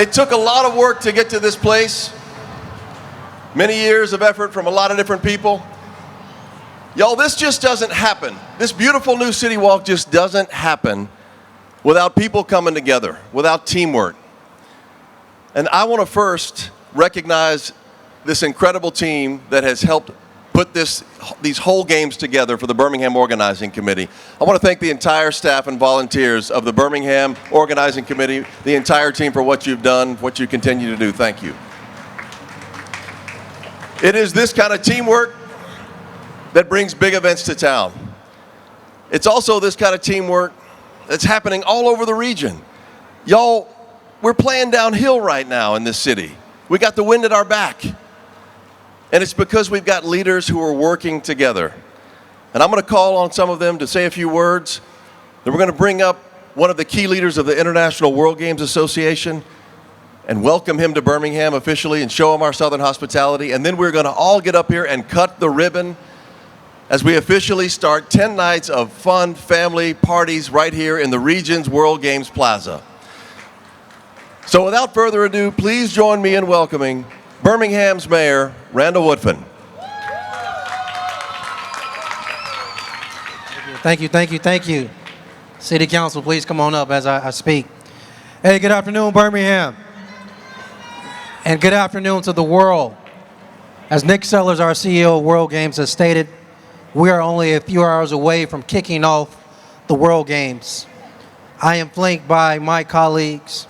It took a lot of work to get to this place. Many years of effort from a lot of different people. Y'all, this just doesn't happen. This beautiful new city walk just doesn't happen without people coming together, without teamwork. And I want to first recognize this incredible team that has helped put these whole games together for the Birmingham Organizing Committee. I want to thank the entire staff and volunteers of the Birmingham Organizing Committee, the entire team for what you've done, what you continue to do. Thank you. It is this kind of teamwork that brings big events to town. It's also this kind of teamwork that's happening all over the region. Y'all, we're playing downhill right now in this city. We got the wind at our back. And it's because we've got leaders who are working together. And I'm going to call on some of them to say a few words. Then we're going to bring up one of the key leaders of the International World Games Association and welcome him to Birmingham officially and show him our Southern hospitality. And then we're going to all get up here and cut the ribbon as we officially start 10 nights of fun family parties right here in the region's World Games Plaza. So without further ado, please join me in welcoming Birmingham's Mayor, Randall Woodfin. Thank you. City Council, please come on up as I speak. Hey, good afternoon, Birmingham. And good afternoon to the world. As Nick Sellers, our CEO of World Games, has stated, we are only a few hours away from kicking off the World Games. I am flanked by my colleagues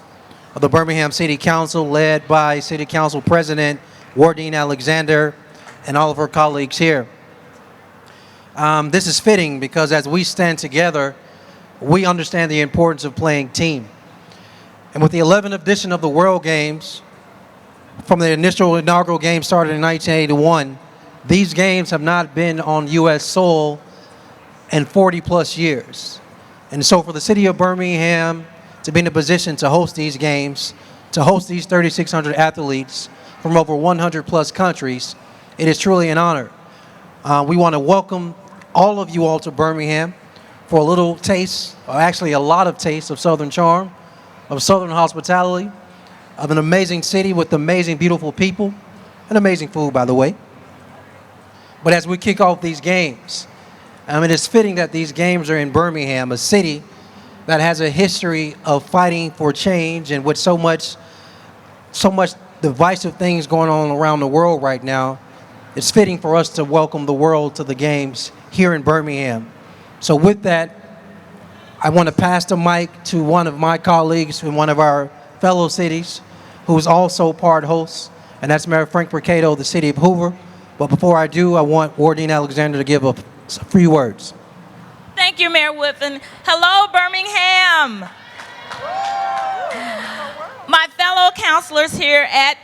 of the Birmingham City Council, led by City Council President Wardine Alexander and all of her colleagues here. This is fitting because as we stand together, we understand the importance of playing team. And with the 11th edition of the World Games, from the initial inaugural game started in 1981, these games have not been on U.S. soil in 40 plus years. And so for the city of Birmingham to be in a position to host these games, to host these 3,600 athletes from over 100 plus countries, it is truly an honor. We want to welcome all of you all to Birmingham for a little taste, or actually a lot of taste of Southern charm, of Southern hospitality, of an amazing city with amazing, beautiful people, and amazing food, by the way. But as we kick off these games, it's fitting that these games are in Birmingham, a city that has a history of fighting for change, and with so much divisive things going on around the world right now, it's fitting for us to welcome the world to the games here in Birmingham. So with that, I want to pass the mic to one of my colleagues in one of our fellow cities, who's also part host, and that's Mayor Frank Mercado of the city of Hoover. But before I do, I want Wardine Alexander to give a few words. Thank you, Mayor Woodfin. Hello, Birmingham. My fellow councilors here at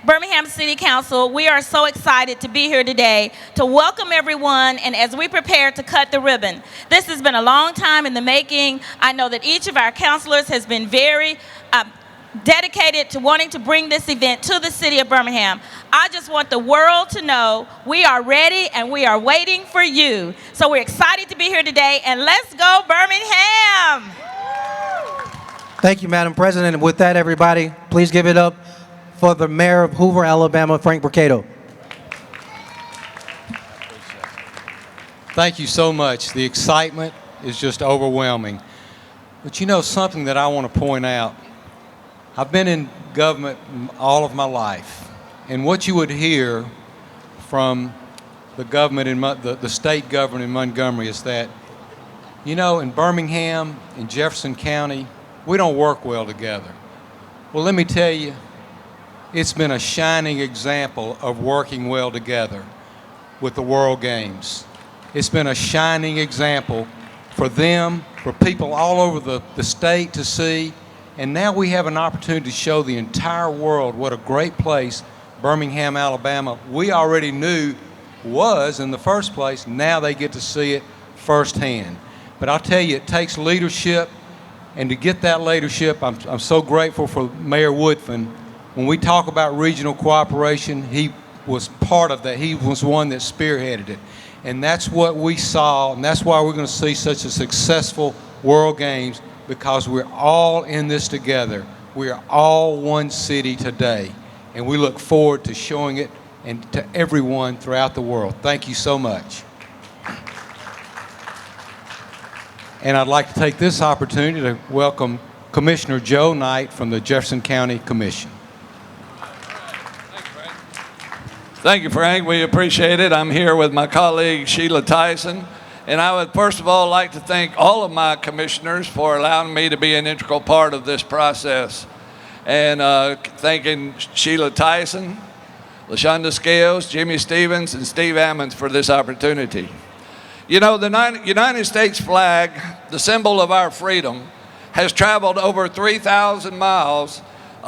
Birmingham City Council, we are so excited to be here today to welcome everyone, and as we prepare to cut the ribbon. This has been a long time in the making. I know that each of our councilors has been very dedicated to wanting to bring this event to the city of Birmingham. I just want the world to know we are ready and we are waiting for you. So we're excited to be here today, and let's go Birmingham! Thank you, Madam President. And with that, everybody, please give it up for the Mayor of Hoover, Alabama, Frank Mercado. Thank you so much. The excitement is just overwhelming. But you know something that I want to point out? I've been in government all of my life, and what you would hear from the government in the state government in Montgomery is that, you know, in Birmingham, in Jefferson County, we don't work well together. Well, let me tell you, it's been a shining example of working well together with the World Games. It's been a shining example for them, for people all over the state to see. And now we have an opportunity to show the entire world what a great place Birmingham, Alabama, we already knew was in the first place. Now they get to see it firsthand. But I'll tell you, it takes leadership, and to get that leadership, I'm so grateful for Mayor Woodfin. When we talk about regional cooperation, he was part of that. He was one that spearheaded it. And that's what we saw, and that's why we're going to see such a successful World Games, because we're all in this together. We are all one city today, and we look forward to showing it and to everyone throughout the world. Thank you so much. And I'd like to take this opportunity to welcome Commissioner Joe Knight from the Jefferson County Commission. Thank you, Frank. We appreciate it. I'm here with my colleague, Sheila Tyson. And I would first of all like to thank all of my commissioners for allowing me to be an integral part of this process. And thanking Sheila Tyson, LaShonda Scales, Jimmy Stevens, and Steve Ammons for this opportunity. You know, the United States flag, the symbol of our freedom, has traveled over 3,000 miles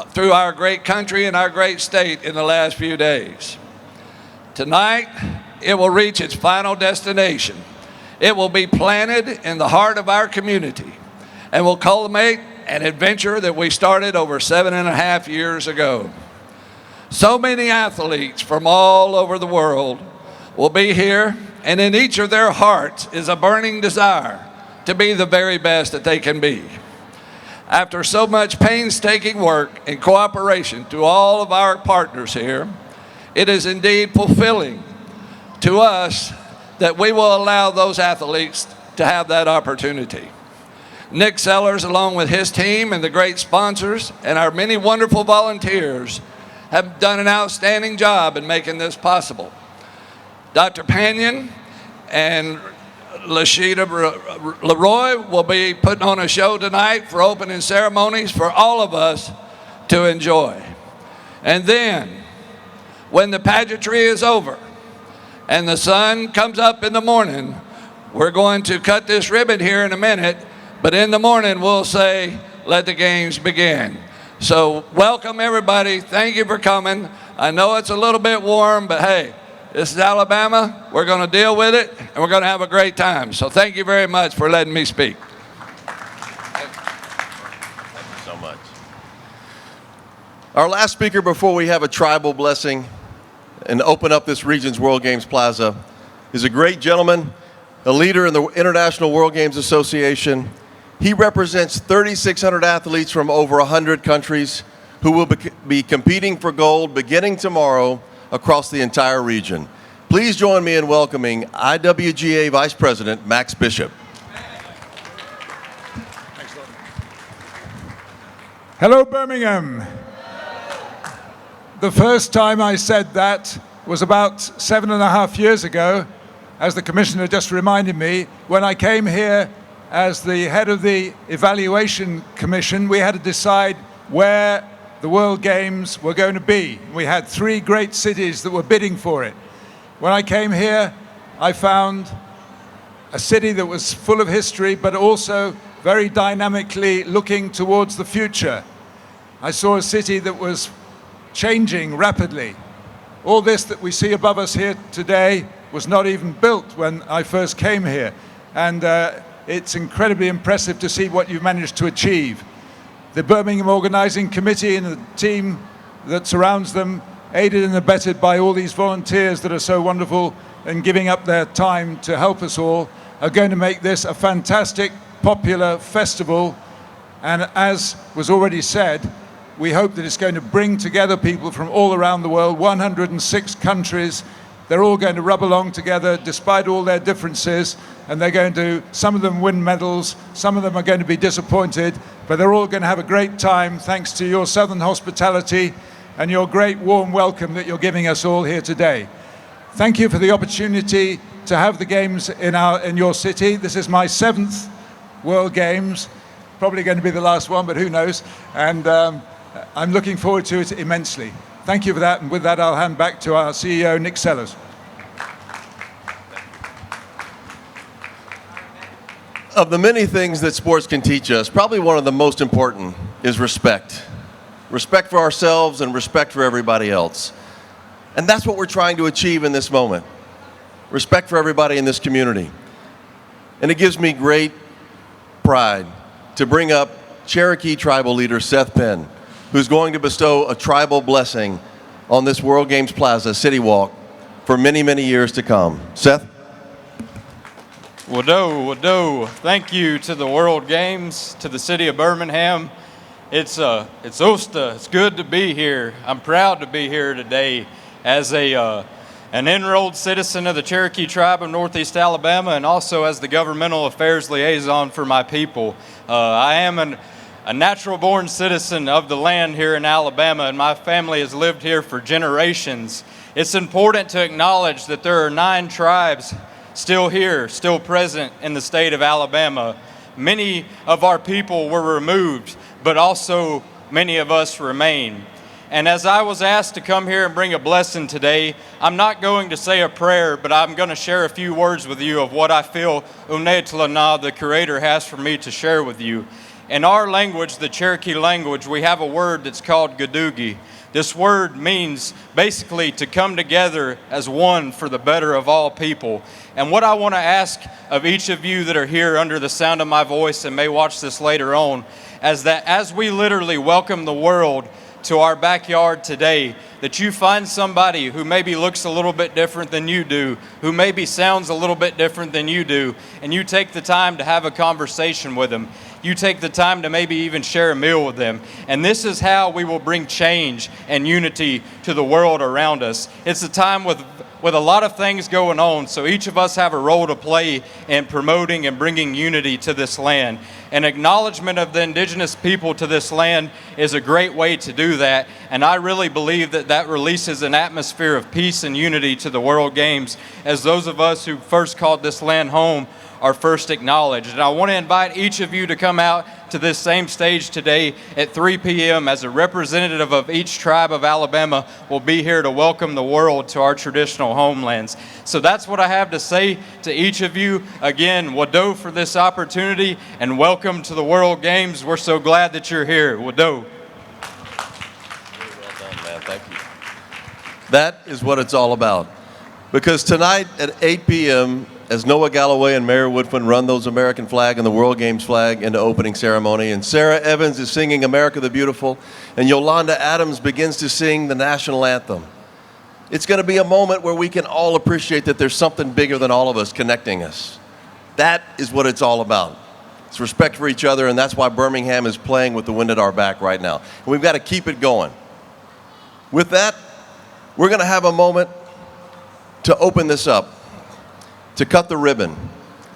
through our great country and our great state in the last few days. Tonight, it will reach its final destination. It will be planted in the heart of our community and will culminate an adventure that we started over 7.5 years ago. So many athletes from all over the world will be here, and in each of their hearts is a burning desire to be the very best that they can be. After so much painstaking work and cooperation to all of our partners here, it is indeed fulfilling to us that we will allow those athletes to have that opportunity. Nick Sellers, along with his team and the great sponsors and our many wonderful volunteers, have done an outstanding job in making this possible. Dr. Panion and Lashida Leroy will be putting on a show tonight for opening ceremonies for all of us to enjoy. And then, when the pageantry is over and the sun comes up in the morning, we're going to cut this ribbon here in a minute, but in the morning we'll say, let the games begin. So welcome everybody, thank you for coming. I know it's a little bit warm, but hey, this is Alabama, we're gonna deal with it, and we're gonna have a great time. So thank you very much for letting me speak. Thank you so much. Our last speaker before we have a tribal blessing and open up this region's World Games Plaza is a great gentleman, a leader in the International World Games Association. He represents 3,600 athletes from over 100 countries who will be competing for gold beginning tomorrow across the entire region. Please join me in welcoming IWGA Vice President Max Bishop. Hello, Birmingham. The first time I said that was about 7.5 years ago, as the Commissioner just reminded me, when I came here as the head of the Evaluation Commission. We had to decide where the World Games were going to be. We had 3 great cities that were bidding for it. When I came here, I found a city that was full of history, but also very dynamically looking towards the future. I saw a city that was changing rapidly. All this that we see above us here today was not even built when I first came here. And it's incredibly impressive to see what you've managed to achieve. The Birmingham Organizing Committee and the team that surrounds them, aided and abetted by all these volunteers that are so wonderful and giving up their time to help us all, are going to make this a fantastic, popular festival. And as was already said, we hope that it's going to bring together people from all around the world, 106 countries. They're all going to rub along together despite all their differences, and they're going to, some of them win medals, some of them are going to be disappointed, but they're all going to have a great time thanks to your southern hospitality and your great warm welcome that you're giving us all here today. Thank you for the opportunity to have the games in your city. This is my 7th World Games, probably going to be the last one, but who knows, and I'm looking forward to it immensely. Thank you for that, and with that I'll hand back to our CEO, Nick Sellers. Of the many things that sports can teach us, probably one of the most important is respect. Respect for ourselves and respect for everybody else. And that's what we're trying to achieve in this moment. Respect for everybody in this community. And it gives me great pride to bring up Cherokee tribal leader Seth Penn, who's going to bestow a tribal blessing on this World Games Plaza City Walk for many, many years to come. Seth? Wado. Thank you to the World Games, to the city of Birmingham, It's Osta. It's good to be here. I'm proud to be here today as an enrolled citizen of the Cherokee Tribe of Northeast Alabama, and also as the governmental affairs liaison for my people. I am a natural-born citizen of the land here in Alabama, and my family has lived here for generations. It's important to acknowledge that there are 9 tribes still here, still present in the state of Alabama. Many of our people were removed, but also many of us remain. And as I was asked to come here and bring a blessing today, I'm not going to say a prayer, but I'm going to share a few words with you of what I feel Untitled Chapter, the Creator, has for me to share with you. In our language, the Cherokee language, we have a word that's called gadugi. This word means basically to come together as one for the better of all people. And what I want to ask of each of you that are here under the sound of my voice and may watch this later on, is that as we literally welcome the world to our backyard today, that you find somebody who maybe looks a little bit different than you do, who maybe sounds a little bit different than you do, and you take the time to have a conversation with them. You take the time to maybe even share a meal with them. And this is how we will bring change and unity to the world around us. It's a time with a lot of things going on, so each of us have a role to play in promoting and bringing unity to this land. An acknowledgement of the indigenous people to this land is a great way to do that, and I really believe that that releases an atmosphere of peace and unity to the World Games, as those of us who first called this land home are first acknowledged. And I want to invite each of you to come out to this same stage today at 3 p.m. as a representative of each tribe of Alabama will be here to welcome the world to our traditional homelands. So that's what I have to say to each of you. Again, Wado for this opportunity, and welcome to the World Games. We're so glad that you're here. Wado. Very well done, man. Thank you. That is what it's all about. Because tonight at 8 p.m., as Noah Galloway and Mayor Woodfin run those American flag and the World Games flag into opening ceremony, and Sarah Evans is singing America the Beautiful, and Yolanda Adams begins to sing the national anthem. It's going to be a moment where we can all appreciate that there's something bigger than all of us connecting us. That is what it's all about. It's respect for each other, and that's why Birmingham is playing with the wind at our back right now. And we've got to keep it going. With that, we're going to have a moment to open this up, to cut the ribbon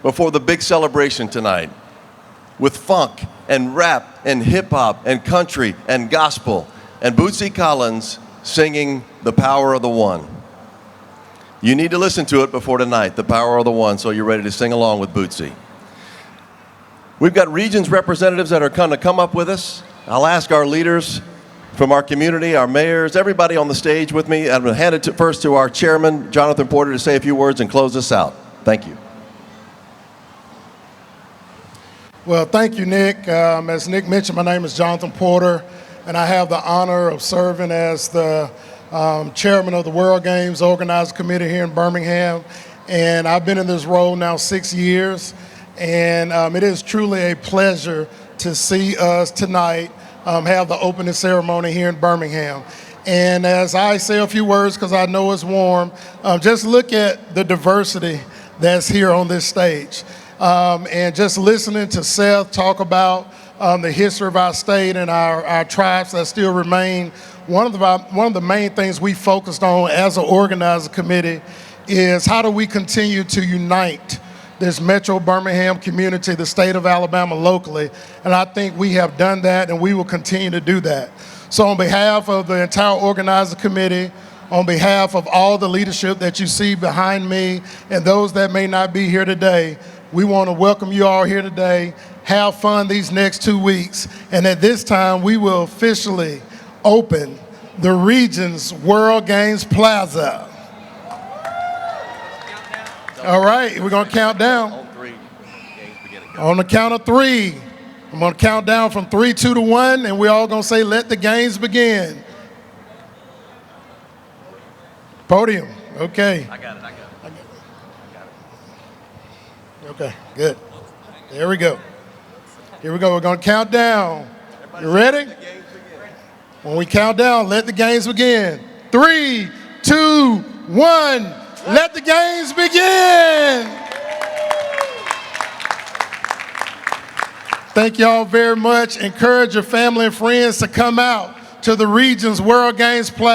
before the big celebration tonight with funk and rap and hip-hop and country and gospel and Bootsy Collins singing The Power of the One. You need to listen to it before tonight, The Power of the One, so you're ready to sing along with Bootsy. We've got regions representatives that are going to come up with us. I'll ask our leaders from our community, our mayors, everybody on the stage with me. I'm going to hand it first to our chairman, Jonathan Porter, to say a few words and close us out. Thank you. Well, thank you, Nick. As Nick mentioned, my name is Jonathan Porter, and I have the honor of serving as the chairman of the World Games Organizing Committee here in Birmingham. And I've been in this role now 6 years, and it is truly a pleasure to see us tonight have the opening ceremony here in Birmingham. And as I say a few words, because I know it's warm, just look at the diversity that's here on this stage. And just listening to Seth talk about the history of our state and our tribes that still remain, one of the main things we focused on as an organizing committee is how do we continue to unite this Metro Birmingham community, the state of Alabama locally, and I think we have done that and we will continue to do that. So on behalf of the entire organizing committee, on behalf of all the leadership that you see behind me and those that may not be here today, we want to welcome you all here today. Have fun these next 2 weeks, and at this time we will officially open the region's World Games Plaza. All right, we're going to count down. On 3, games beginning. On the count of 3, I'm going to count down from 3, 2 to 1, and we're all going to say, let the games begin. Podium, okay. I got it. Okay, good. There we go. Here we go, we're going to count down. You ready? When we count down, let the games begin. 3, 2, 1, let the games begin. Thank y'all very much. Encourage your family and friends to come out to the region's World Games Plaza.